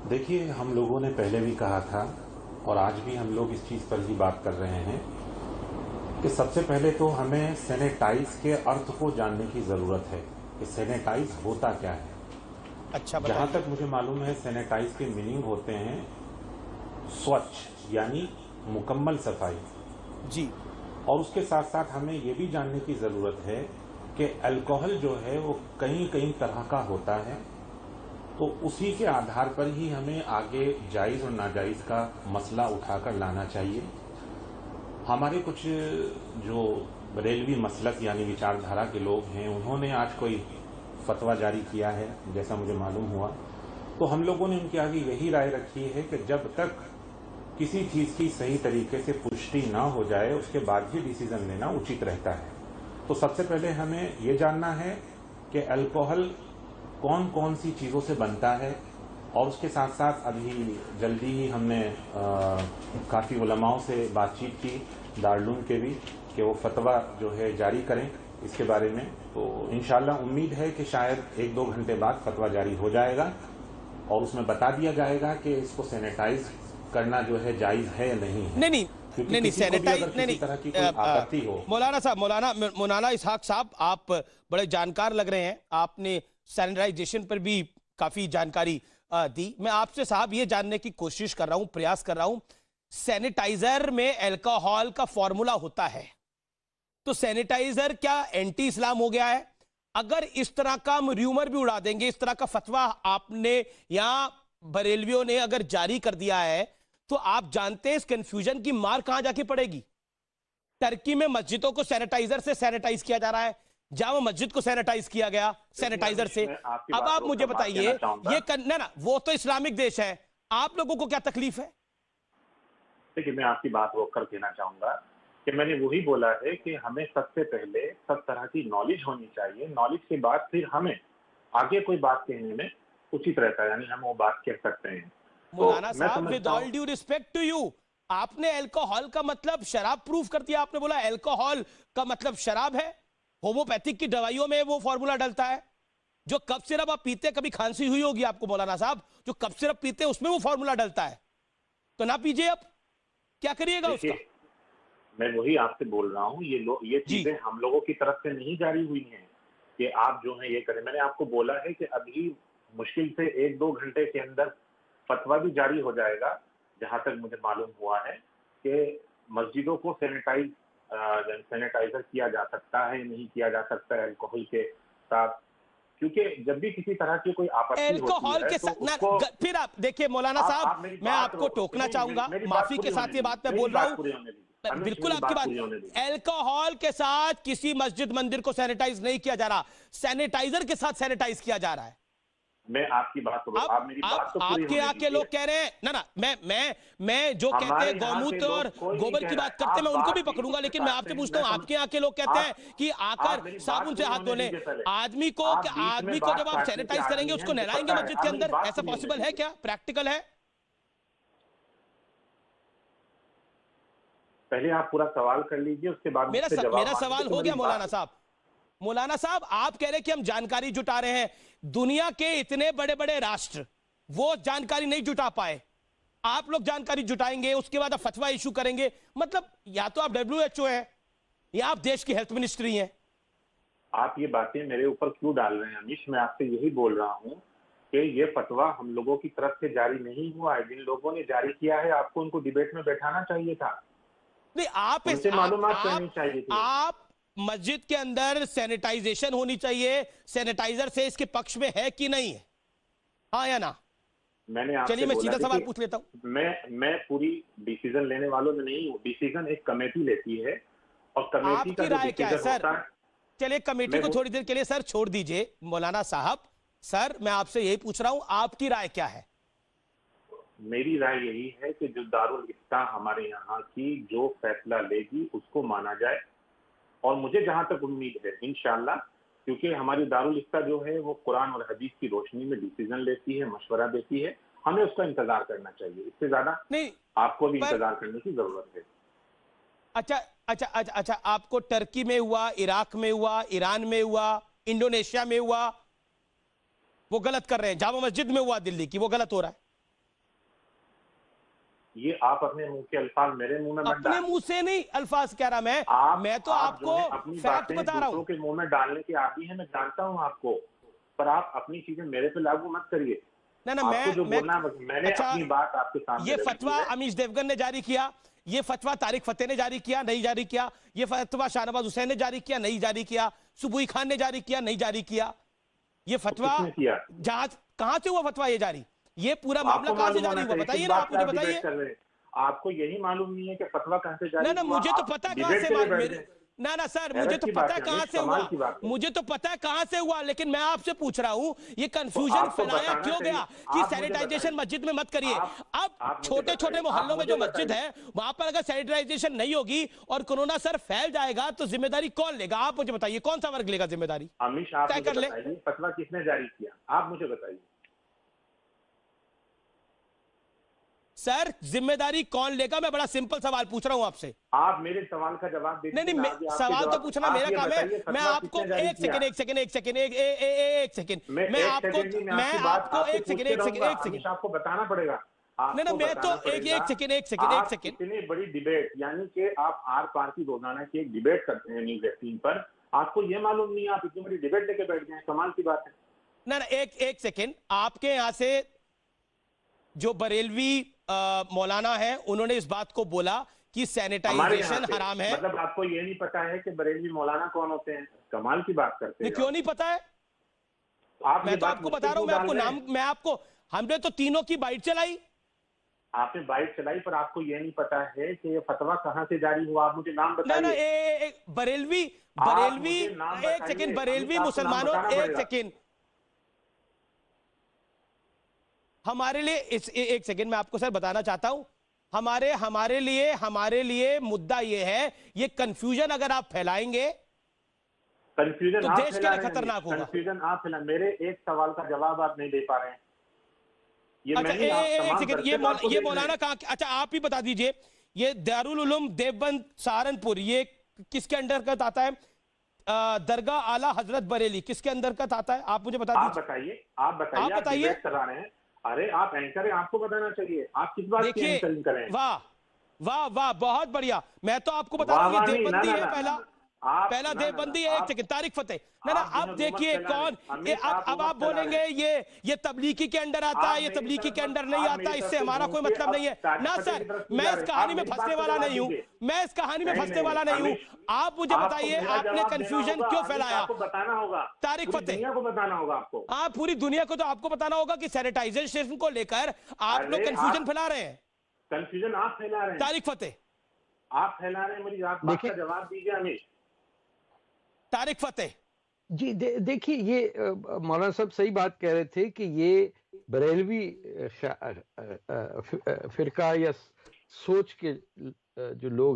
देखिए, हम लोगों ने पहले भी कहा था और आज भी हम लोग इस चीज़ पर ही बात कर रहे हैं कि सबसे पहले तो हमें सैनिटाइज के अर्थ को जानने की ज़रूरत है कि सैनिटाइज होता क्या है। अच्छा, जहाँ बताइए। तक मुझे मालूम है, सैनिटाइज के मीनिंग होते हैं स्वच्छ, यानी मुकम्मल सफाई। जी। और उसके साथ साथ हमें ये भी जानने की ज़रूरत है कि अल्कोहल जो है वो कई कई तरह का होता है, तो उसी के आधार पर ही हमें आगे जायज़ और नाजायज़ का मसला उठाकर लाना चाहिए। हमारे कुछ जो बरेलवी मसलक यानी विचारधारा के लोग हैं, उन्होंने आज कोई फतवा जारी किया है, जैसा मुझे मालूम हुआ। तो हम लोगों ने उनके आगे यही राय रखी है कि जब तक किसी चीज़ की सही तरीके से पुष्टि ना हो जाए, उसके बाद ही डिसीजन लेना उचित रहता है। तो सबसे पहले हमें ये जानना है कि अल्कोहल कौन कौन सी चीज़ों से बनता है, और उसके साथ साथ अभी जल्दी ही हमने काफ़ी उलमाओं से बातचीत की, दारुल के भी, कि वो फतवा जो है जारी करें इसके बारे में। तो इंशाल्लाह उम्मीद है कि शायद 1-2 घंटे बाद फतवा जारी हो जाएगा और उसमें बता दिया जाएगा कि इसको सैनिटाइज करना जो है जायज़ है या नहीं है। नहीं नहीं क्योंकि नहीं नहीं किसी को भी सैनिटाइज अगर नहीं किसी नहीं तरह की कोई आपत्ति हो। मौलाना साहब, मौलाना मौलाना इसहाक साहब, आप बड़े जानकार लग रहे हैं। आपने सैनिटाइजेशन पर भी काफी जानकारी दी। मैं आपसे साहब ये जानने की कोशिश कर रहा हूं, प्रयास कर रहा हूं, सैनिटाइजर में अल्कोहल का फॉर्मूला होता है, तो सैनिटाइजर क्या एंटी इस्लाम हो गया है? अगर इस तरह का हम र्यूमर भी उड़ा देंगे, इस तरह का फतवा आपने या बरेलवियों ने अगर जारी कर दिया है, तो आप जानते हैं इस कंफ्यूजन की मार कहां जाके पड़ेगी। टर्की में मस्जिदों को सैनिटाइजर से सैनिटाइज किया जा रहा है, जामा मस्जिद को सैनिटाइज किया गया सैनिटाइजर से। मैं आपकी अब बात आप मुझे रोककर बात कहना बताइए, चाहूंगा। ये करना ना, वो तो इस्लामिक देश है, आप लोगों को क्या तकलीफ है? देखिए, मैं आपकी बात रोककर कहना चाहूंगा कि मैंने वही बोला है कि हमें सबसे पहले सब तरह की नॉलेज होनी चाहिए। नॉलेज के बाद फिर हमें आगे कोई बात कहने में उचित रहता है, यानी हम वो बात कह सकते हैं। तो मौलाना मैं साहब, विद समझता हूँ। All due respect to you, आपने अल्कोहल का मतलब शराब प्रूफ कर दिया। आपने बोला अल्कोहल का मतलब शराब है। होम्योपैथिक की दवाइयों में वो फॉर्मूला डलता है। जो कप सिरप आप पीते, कभी खांसी हुई होगी आपको मौलाना साहब, जो कप सिरप पीते उसमें वो फॉर्मूला डलता है, तो ना पीजिए। अब क्या करिएगा उसका? देखिए, मैं वही आपसे बोल रहा हूँ, ये जी। चीजें हम लोगों की तरफ से नहीं जारी हुई हैं कि आप जो है ये करें। मैंने आपको बोला है कि अभी मुश्किल से 1-2 घंटे के अंदर फतवा भी जारी हो जाएगा। जहां तक मुझे मालूम हुआ है कि मस्जिदों को सैनिटाइजर किया जा सकता है, नहीं किया जा सकता है अल्कोहल के साथ, क्योंकि जब भी किसी तरह की कोई आपत्ति होती अल्कोहल है के तो साथ ना, उसको। फिर आप देखिए मौलाना साहब, आप मेरी मैं बात आपको टोकना सुनिए, चाहूंगा, मेरी बात माफी के पूरी होने साथ ये दीजिए, बात मैं मेरी बोल रहा बात हूं। पूरी होने दीजिए अमीश, बिल्कुल मेरी आपकी बात बात। पूरी होने दीजिए। अल्कोहल के साथ किसी मस्जिद मंदिर को सैनिटाइज नहीं किया जा रहा, सैनिटाइजर के साथ सैनिटाइज किया जा रहा है। मैं आपकी बात को, आप आप मेरी बात तो पूरी आपके होने यहाँ के दीजिए। लोग कह रहे हैं ना ना, मैं जो कहते हमारे हैं यहाँ के गौमूत्र और लोग कोई नहीं गोबर कह की रहा बात है, करते हैं, आप मैं उनको भी बात ही पकड़ूंगा, उससे लेकिन मैं काटते आपसे हैं। पूछता मैं हूं, समझ। आपके यहाँ के लोग कहते हैं आप कि आप आकर मेरी बात साबुन से पूरी हाथ होने धोने। दीजिए पहले। आदमी को आप क्या, बीच में आदमी को बात जब आप काटने के सैनिटाइज करेंगे आदमी हैं, उसको मुझे नहलाएंगे पता है। मस्जिद के आप मेरी अंदर? बात ऐसा पूरी होने पॉसिबल है दीजिए। क्या? प्रैक्टिकल है? पहले आप पूरा सवाल कर लीजिए, उसके बाद मुझसे जवाब मेरा मांगेंगे सवाल तो हो मेरी गया बात। मौलाना साहब। मौलाना साहब, आप कह रहे हैं कि हम जानकारी जुटा रहे हैं, दुनिया के इतने बड़े बड़े राष्ट्र वो जानकारी नहीं जुटा पाए, आप लोग जानकारी जुटाएंगे, उसके बाद आप फतवा इशू करेंगे। मतलब या तो आप WHO हैं या आप देश की हेल्थ मिनिस्ट्री हैं। आप ये बातें मेरे ऊपर क्यों डाल रहे हैं अमीश? मैं आपसे यही बोल रहा हूँ कि ये फतवा हम लोगों की तरफ से जारी नहीं हुआ है। जिन लोगों ने जारी किया है, आपको उनको डिबेट में बैठाना चाहिए था, नहीं, उनसे मालूमात करनी चाहिए थी। आप मस्जिद के अंदर सैनिटाइजेशन होनी चाहिए, सैनिटाइजर से इसके पक्ष में है कि नहीं है? हाँ या ना? मैंने चलिए आपसे मैं बोला, सीधा सवाल देखिए, पूछ लेता हूं। मैं पूरी डिसीजन लेने वालों में नहीं हूँ। डिसीजन एक कमेटी लेती है और कमेटी का आपकी जो राय क्या है डिसीजन सर? होता है। चलिए कमेटी मैं को वो थोड़ी देर के लिए सर छोड़ दीजिए मौलाना साहब। सर मैं आपसे यही पूछ रहा हूं, आपकी राय क्या है? मेरी राय यही है कि जो दारुल इफ्ता हमारे यहाँ की जो फैसला लेगी उसको माना जाए। और मुझे जहां तक उम्मीद है, इंशाल्लाह, क्योंकि हमारी दारुल इफ्ता जो है वो कुरान और हदीस की रोशनी में डिसीजन लेती है, मशवरा देती है। हमें उसका इंतजार करना चाहिए, इससे ज्यादा नहीं, आपको भी पर इंतजार करने की जरूरत है। अच्छा अच्छा अच्छा अच्छा, आपको टर्की में हुआ, इराक में हुआ, ईरान में हुआ, इंडोनेशिया में हुआ, वो गलत कर रहे हैं। जामा मस्जिद में हुआ दिल्ली की, वो गलत हो रहा है। ये आप अपने मुंह के अल्फाज मेरे मुंह में मत अपने डालिए। मुंह से नहीं अल्फाज कह रहा मैं तो आप जो आपको है अपनी फैक्ट बातें बता रहा दूसरों हूं। के मुंह में डालने के आदी हैं, मैं जानता हूं आपको, पर आप अपनी चीजें मेरे पे लागू मत करिए। ना ना आपको जो मैं बोलना है मैंने अच्छा, अपनी बात आपके सामने ये रख दी फतवा है। अमीश देवगन ने जारी किया, ये फतवा तारिक फतेह ने जारी किया, नहीं जारी किया, ये फतवा शाहनवाज हुसैन ने जारी किया, नहीं जारी किया, सुबुई खान ने जारी किया, नहीं जारी किया। ये तो फतवा किसने किया? जांच कहां से हुआ फतवा ये जारी? ये पूरा मामला आपको कहां से मालूम जारी होना हुआ चाहिए, किस बताइए ना, बात आप पे मुझे आप डिबेट बताइए। कर रहे हैं। आपको यही मालूम नहीं है कि फतवा कहां से ना जारी ना हुआ, मुझे तो आप पता है कहां डिबेट से के लिए हुआ बैठ मेरे, गए। ना ना सर मुझे हैरत तो की पता बात है है कहां अमीश, से कमाल हुआ, की बात है। मुझे तो पता है कहां से हुआ, लेकिन मैं आपसे पूछ रहा हूं ये तो कंफ्यूजन आपको फैलाया बताना क्यों चाहिए। गया कि आप मुझे सैनिटाइजेशन बताइए, मस्जिद में मत करिए। अब आप मुझे छोटे छोटे बताइए, आप मोहल्लों में मुझे जो मस्जिद बताइए। है वहां पर अगर सैनिटाइजेशन नहीं होगी और कोरोना सर फैल जाएगा तो जिम्मेदारी कौन लेगा? आप मुझे बताइए कौन सा वर्ग लेगा जिम्मेदारी? अमीश, आप तय मुझे कर ले। बताइए फतवा किसने जारी किया, आप मुझे बताइए। सर जिम्मेदारी कौन लेगा? मैं बड़ा सिंपल सवाल पूछ रहा हूं आपसे। आप मेरे सवाल का जवाब दे नहीं दीजिए, नहीं, मैं आगे आपके सवाल तो जवाब। पूछना आप मेरा ये काम है। बताइए मैं फतवा आपको किसने जारी एक किया। सेकंड एक सेकंड एक सेकंड एक सेकंड मैं मैं एक आपको सेकंड ही, मैं मैं आपकी बात आपको आपसे एक सेकंड पूछते एक सेकंड रहूंगा। एक सेकंड अमीश, आपको बताना पड़ेगा, नहीं ना आपको मैं तो बताना पड़ेगा। एक आप सेकंड इतनी बड़ी डिबेट, यानी कि आप आर पार की रोजाना की एक डिबेट करते हैं न्यूज़ 18 पर, आपको ये मालूम नहीं है, आप इतनी बड़ी डिबेट लेके बैठ गए, कमाल की बात है। ना ना एक सेकंड, आपके यहां से जो बरेलवी मौलाना है उन्होंने इस बात को बोला कि हमारे यहाँ सैनिटाइजेशन से, हराम है। मतलब आपको ये नहीं पता है कि बरेलवी मौलाना कौन होते हैं? कमाल की बात करते नहीं हैं क्यों नहीं पता है? आप ये मैं तो बात आपको मुझ पे बता रहा हूं, क्यों मैं डाल आपको रहे नाम, हैं? मैं आपको, हमने तो तीनों की बाइट चलाई। आपने बाइट चलाई, पर आपको ये नहीं पता है कि ये फतवा कहां से जारी हुआ। आप मुझे नाम ना ना बताइए। बरेलवी आप बरेलवी मुझे नाम एक सेकंड, बताइए अमित, बरेलवी आपको नाम मुसलमानों, बताना एक पड़ेगा। सेकंड हमारे लिए एक सेकंड मैं आपको सर बताना चाहता हूं, हमारे लिए मुद्दा ये है, ये कंफ्यूजन अगर आप फैलाएंगे कंफ्यूजन तो आप देश के फैला लिए रहे हैं, खतरनाक होगा। कंफ्यूजन आप फैला, मेरे एक सवाल का जवाब आप नहीं दे पा रहे हैं। ये अच्छा मैं नहीं, आप एक तमाम सेकंड, दर्शक आपको ये देख रहे मौलाना हैं। कहाँ, अच्छा आप ही बता दीजिए, ये दारुल उलूम देवबंद सहारनपुर ये किसके अंतर्गत आता है? दरगाह आला हजरत बरेली किसके अंतर्गत आता है? आप मुझे बता आप दीजिए। बताइए, आप बताइए, आप आप बताइए। डिबेट करा रहे हैं। अरे आप एंकर हैं, आपको बताना चाहिए, आप किस बात की देखिए, एंकरिंग करें। वाह वाह वाह, बहुत बढ़िया। मैं तो आपको बता रहा वाह हूं ये वाह नहीं, ना देवबंदी ना है ना ना पहला, ना, आप पहला ना ना ना, देवबंदी है। एक सेकंड, तारिक फतेह, ना ना आप जो अब है वो मत देखिए फैला रहे कौन हैं ये, अमित, आप वो अब मत आप फैला रहे बोलेंगे हैं। ये तबलीगी के अंडर आता है, आप ये मेरी तबलीगी तरफ के मत, अंडर नहीं आप आता, मेरी तरफ इससे से हमारा घूम कोई के मतलब अब नहीं है तारिक ना फतेह सर। की तरफ क्यों मैं जा इस रहे हैं? आप कहानी में मेरी फंसने बात का वाला जवाब नहीं हूं, दीजिए। मैं इस कहानी में नहीं फंसने नहीं वाला नहीं हूं। अमित, आप मुझे आपको बताइए मेरा आपने जवाब देना कंफ्यूजन होगा क्यों अमित, फैलाया? आपको बताना होगा, तारिक पूरी फतेह, दुनिया को बताना होगा आपको। हाँ पूरी दुनिया को तो आपको बताना होगा कि सैनिटाइजेशन को लेकर आप लोग अरे कंफ्यूजन आप, फैला रहे हैं। कंफ्यूजन आप फैला रहे हैं, तारिक फतेह, आप फैला रहे हैं, मेरी बात का देखिए जवाब दीजिए अमित। तारिक फतेह, जी देखिए ये मौलाना साहब सही बात कह रहे थे कि ये बरेलवी फिरका या सोच के जो लोग